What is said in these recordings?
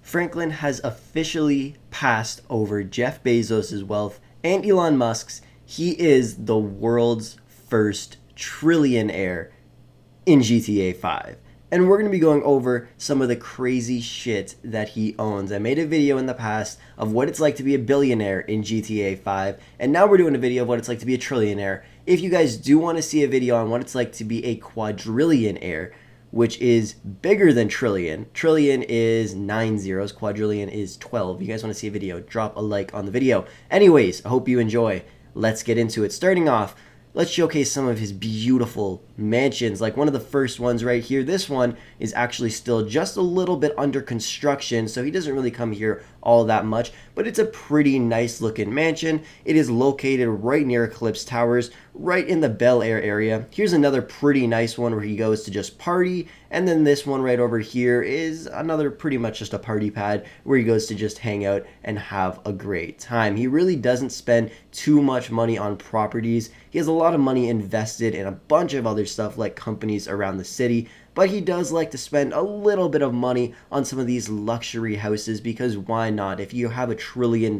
Franklin has officially passed over Jeff Bezos' wealth and Elon Musk's. He is the world's first trillionaire in GTA 5. And we're going to be going over some of the crazy shit that he owns. I made a video in the past of what it's like to be a billionaire in GTA 5, and now we're doing a video of what it's like to be a trillionaire. If you guys do want to see a video on what it's like to be a quadrillionaire, which is bigger than trillion. Trillion is 9 zeros, quadrillion is 12. If you guys want to see a video, drop a like on the video. Anyways, I hope you enjoy. Let's get into it. Starting off, let's showcase some of his beautiful mansions. Like one of the first ones right here. This one is actually still just a little bit under construction, so he doesn't really come here all that much, but it's a pretty nice looking mansion. It is located right near Eclipse Towers, right in the Bel Air area. Here's another pretty nice one where he goes to just party, and then this one right over here is another pretty much just a party pad where he goes to just hang out and have a great time. He really doesn't spend too much money on properties. He has a lot of money invested in a bunch of other stuff like companies around the city, but he does like to spend a little bit of money on some of these luxury houses because why not? If you have $1 trillion,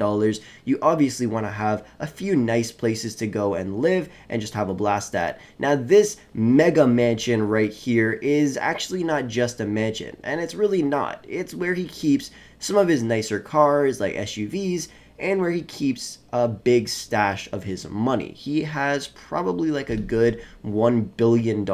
you obviously want to have a few nice places to go and live and just have a blast at. Now this mega mansion right here is actually not just a mansion, and it's really not. It's where he keeps some of his nicer cars like SUVs, and where he keeps a big stash of his money. He has probably like a good $1 billion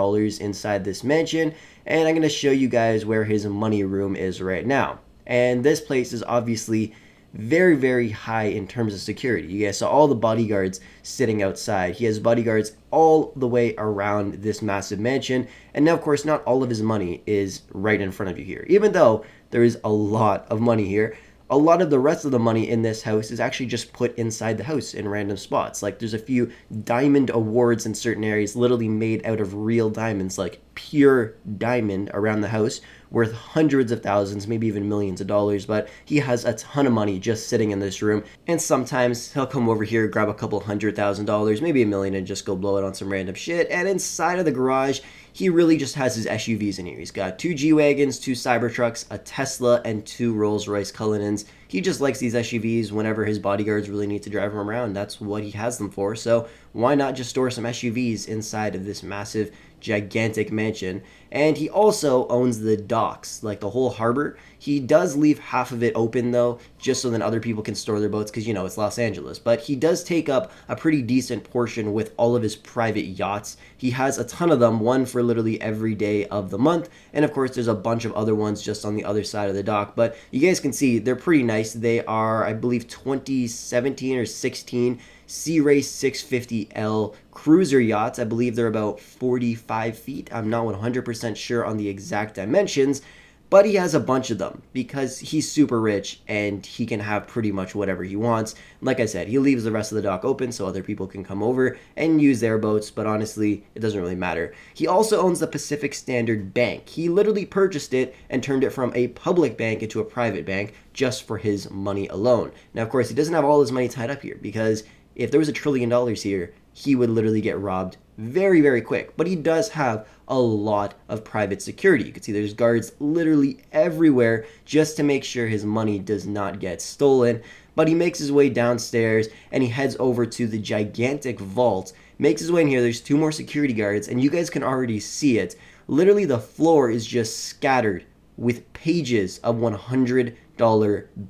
inside this mansion, and I'm going to show you guys where his money room is right now. And this place is obviously very, very high in terms of security. You guys saw all the bodyguards sitting outside. He has bodyguards all the way around this massive mansion, and now of course not all of his money is right in front of you here. Even though there is a lot of money here, a lot of the rest of the money in this house is actually just put inside the house in random spots. Like there's a few diamond awards in certain areas literally made out of real diamonds, like pure diamond around the house, worth hundreds of thousands, maybe even millions of dollars. But he has a ton of money just sitting in this room, and sometimes he'll come over here, grab a couple $100,000, maybe $1 million, and just go blow it on some random shit. And inside of the garage, he really just has his SUVs in here. He's got 2 G-Wagons, 2 Cybertrucks, a Tesla, and 2 Rolls-Royce Cullinans. He just likes these SUVs whenever his bodyguards really need to drive him around. That's what he has them for. So why not just store some SUVs inside of this massive, gigantic mansion? And he also owns the docks, like the whole harbor. He does leave half of it open though, just so then other people can store their boats, because you know it's Los Angeles. But he does take up a pretty decent portion with all of his private yachts. He has a ton of them, one for literally every day of the month, and of course there's a bunch of other ones just on the other side of the dock. But you guys can see they're pretty nice. They are, I believe, 2017 or 16 Sea Race 650L cruiser yachts. I believe they're about 45 feet. I'm not 100% sure on the exact dimensions, but he has a bunch of them because he's super rich and he can have pretty much whatever he wants. Like I said, he leaves the rest of the dock open so other people can come over and use their boats, but honestly, it doesn't really matter. He also owns the Pacific Standard Bank. He literally purchased it and turned it from a public bank into a private bank just for his money alone. Now, of course, he doesn't have all his money tied up here because if there was $1 trillion here, he would literally get robbed very, very quick. But he does have a lot of private security. You can see there's guards literally everywhere just to make sure his money does not get stolen. But he makes his way downstairs and he heads over to the gigantic vault, makes his way in here. There's 2 more security guards, and you guys can already see it. Literally, the floor is just scattered with pages of $100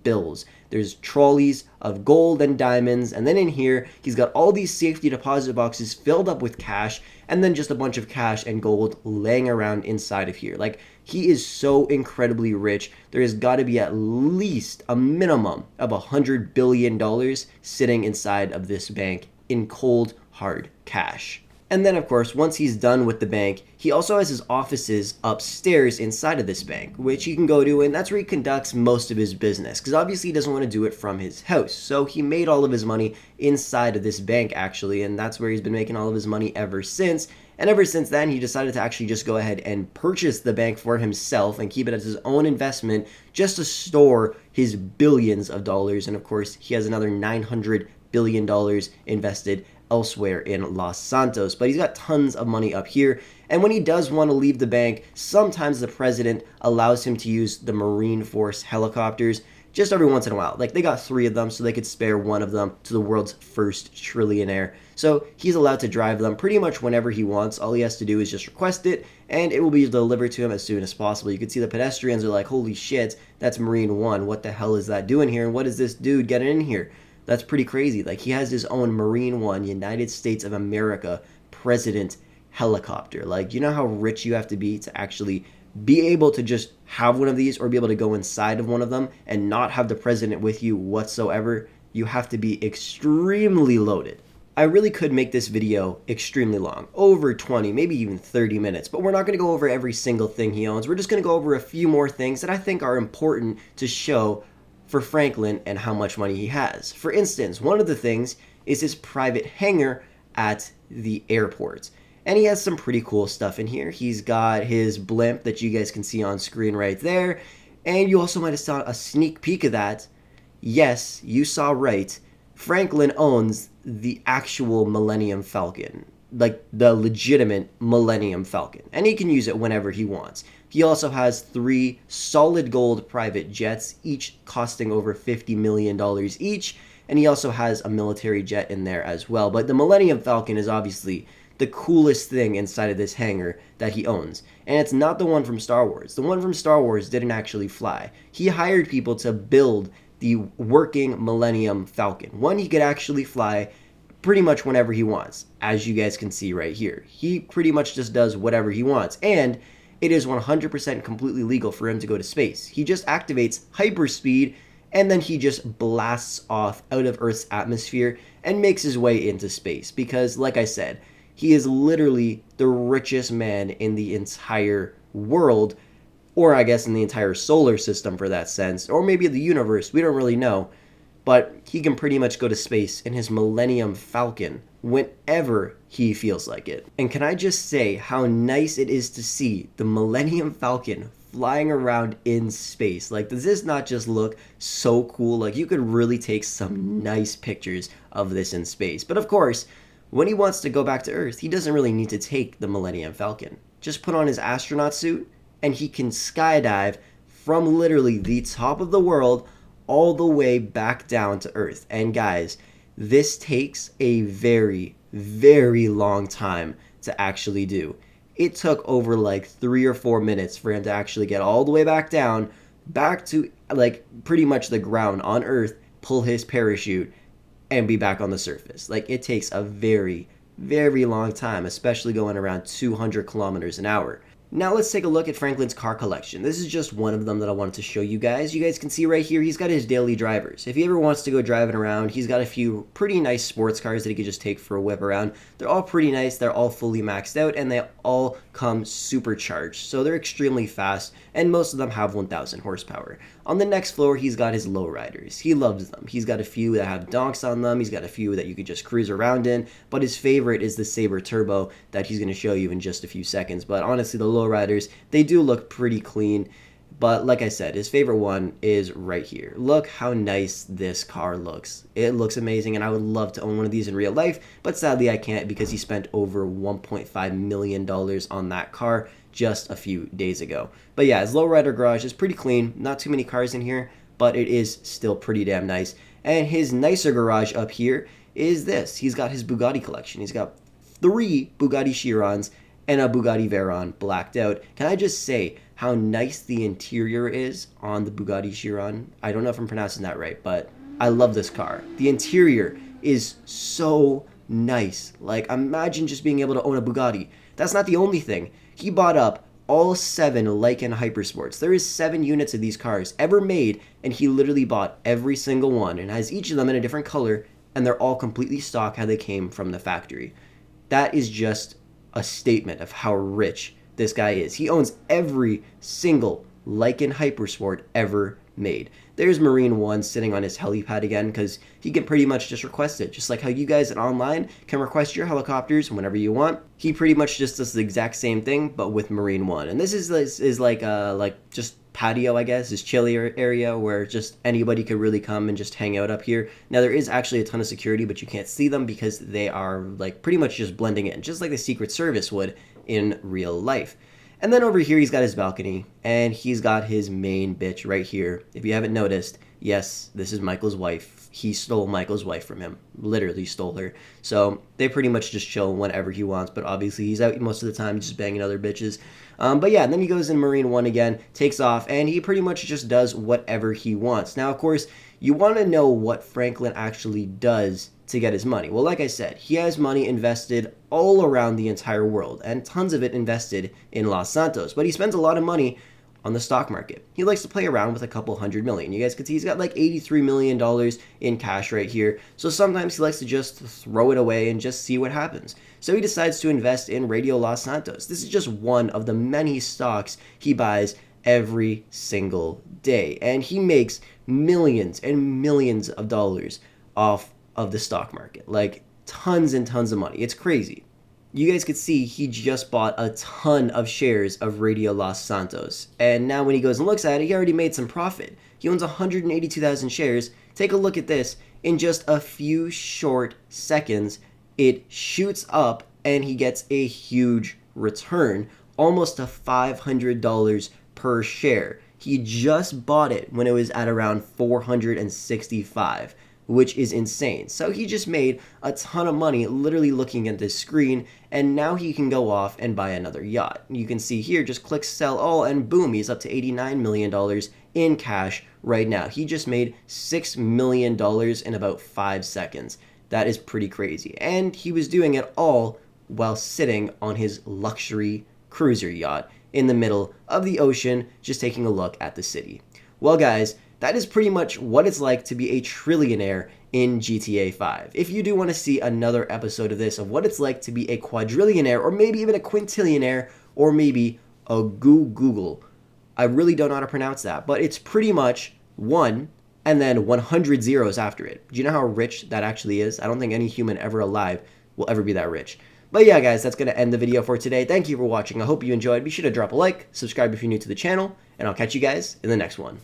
bills. There's trolleys of gold and diamonds, and then in here he's got all these safety deposit boxes filled up with cash, and then just a bunch of cash and gold laying around inside of here. Like, he is so incredibly rich. There has got to be at least a minimum of $100 billion sitting inside of this bank in cold hard cash. And then, of course, once he's done with the bank, he also has his offices upstairs inside of this bank, which he can go to, and that's where he conducts most of his business, because obviously he doesn't want to do it from his house. So he made all of his money inside of this bank, actually, and that's where he's been making all of his money ever since. And ever since then, he decided to actually just go ahead and purchase the bank for himself and keep it as his own investment just to store his billions of dollars. And of course, he has another $900 billion invested elsewhere in Los Santos. But he's got tons of money up here. And when he does want to leave the bank, sometimes the president allows him to use the Marine Force helicopters just every once in a while. Like, they got 3 of them, so they could spare one of them to the world's first trillionaire. So he's allowed to drive them pretty much whenever he wants. All he has to do is just request it, and it will be delivered to him as soon as possible. You can see the pedestrians are like, holy shit, that's Marine 1. What the hell is that doing here? And what is this dude getting in here? That's pretty crazy. Like, he has his own Marine 1, United States of America president helicopter. Like, you know how rich you have to be to actually be able to just have one of these, or be able to go inside of one of them and not have the president with you whatsoever? You have to be extremely loaded. I really could make this video extremely long, over 20, maybe even 30 minutes, but we're not going to go over every single thing he owns. We're just going to go over a few more things that I think are important to show for Franklin and how much money he has. For instance, one of the things is his private hangar at the airport. And he has some pretty cool stuff in here. He's got his blimp that you guys can see on screen right there. And you also might have saw a sneak peek of that. Yes, you saw right. Franklin owns the actual Millennium Falcon. Like, the legitimate Millennium Falcon. And he can use it whenever he wants. He also has 3 solid gold private jets, each costing over $50 million each. And he also has a military jet in there as well. But the Millennium Falcon is obviously the coolest thing inside of this hangar that he owns. And it's not the one from Star Wars. The one from Star Wars didn't actually fly. He hired people to build the working Millennium Falcon. One he could actually fly pretty much whenever he wants, as you guys can see right here. He pretty much just does whatever he wants. And it is 100% completely legal for him to go to space. He just activates hyperspeed, and then he just blasts off out of Earth's atmosphere and makes his way into space. Because, like I said, he is literally the richest man in the entire world, or I guess in the entire solar system for that sense, or maybe the universe, we don't really know. But he can pretty much go to space in his Millennium Falcon whenever he feels like it. And can I just say how nice it is to see the Millennium Falcon flying around in space? Like, does this not just look so cool? Like, you could really take some nice pictures of this in space. But of course, when he wants to go back to Earth, he doesn't really need to take the Millennium Falcon. Just put on his astronaut suit, and he can skydive from literally the top of the world all the way back down to Earth. And guys, this takes a very, very long time to actually do. It took over like 3 or 4 minutes for him to actually get all the way back down, back to like pretty much the ground on Earth, pull his parachute, and be back on the surface. Like, it takes a very, very long time, especially going around 200 kilometers an hour. Now let's take a look at Franklin's car collection. This is just one of them that I wanted to show you guys. You guys can see right here, he's got his daily drivers. If he ever wants to go driving around, he's got a few pretty nice sports cars that he could just take for a whip around. They're all pretty nice, they're all fully maxed out, and they all come supercharged. So they're extremely fast, and most of them have 1,000 horsepower. On the next floor, he's got his lowriders. He loves them. He's got a few that have donks on them. He's got a few that you could just cruise around in. But his favorite is the Sabre Turbo that he's going to show you in just a few seconds. But honestly, the lowriders, they do look pretty clean. But like I said, his favorite one is right here. Look how nice this car looks. It looks amazing, and I would love to own one of these in real life. But sadly, I can't because he spent over $1.5 million on that car just a few days ago. But yeah, his lowrider garage is pretty clean. Not too many cars in here, but it is still pretty damn nice. And his nicer garage up here is this. He's got his Bugatti collection. He's got 3 Bugatti Chirons and a Bugatti Veyron blacked out. Can I just say how nice the interior is on the Bugatti Chiron? I don't know if I'm pronouncing that right, but I love this car. The interior is so nice. Like, imagine just being able to own a Bugatti. That's not the only thing. He bought up all 7 Lykan Hypersports. There is 7 units of these cars ever made, and he literally bought every single one and has each of them in a different color, and they're all completely stock how they came from the factory. That is just a statement of how rich this guy is. He owns every single Lykan Hypersport ever made. There's Marine 1 sitting on his helipad again because he can pretty much just request it. Just like how you guys at online can request your helicopters whenever you want. He pretty much just does the exact same thing, but with Marine 1. And this is like just patio, I guess, his chilly area where just anybody could really come and just hang out up here. Now, there is actually a ton of security, but you can't see them because they are like pretty much just blending in, just like the Secret Service would in real life. And then over here, he's got his balcony, and he's got his main bitch right here. If you haven't noticed, yes, this is Michael's wife. He stole Michael's wife from him, literally stole her. So they pretty much just chill whenever he wants, but obviously he's out most of the time just banging other bitches. But yeah, and then he goes in Marine 1 again, takes off, and he pretty much just does whatever he wants. Now, of course, you want to know what Franklin actually does to get his money. Well, like I said, he has money invested all around the entire world, and tons of it invested in Los Santos, but he spends a lot of money on the stock market. He likes to play around with a couple $100 million. You guys can see he's got like $83 million in cash right here. So sometimes he likes to just throw it away and just see what happens. So he decides to invest in Radio Los Santos. This is just one of the many stocks he buys every single day. And he makes millions and millions of dollars off of the stock market. Like tons and tons of money. It's crazy. You guys could see he just bought a ton of shares of Radio Los Santos. And now when he goes and looks at it, he already made some profit. He owns 182,000 shares. Take a look at this. In just a few short seconds, it shoots up and he gets a huge return, almost to $500 per share. He just bought it when it was at around 465, which is insane. So he just made a ton of money literally looking at this screen, and now he can go off and buy another yacht. You can see here, just click sell all, and boom, he's up to $89 million in cash right now. He just made $6 million in about 5 seconds. That is pretty crazy. And he was doing it all while sitting on his luxury cruiser yacht in the middle of the ocean, just taking a look at the city. Well, guys, that is pretty much what it's like to be a trillionaire in GTA 5. If you do want to see another episode of this, of what it's like to be a quadrillionaire, or maybe even a quintillionaire, or maybe a Google, I really don't know how to pronounce that, but it's pretty much 1 and then 100 zeros after it. Do you know how rich that actually is? I don't think any human ever alive will ever be that rich. But yeah, guys, that's going to end the video for today. Thank you for watching. I hope you enjoyed. Be sure to drop a like, subscribe if you're new to the channel, and I'll catch you guys in the next one.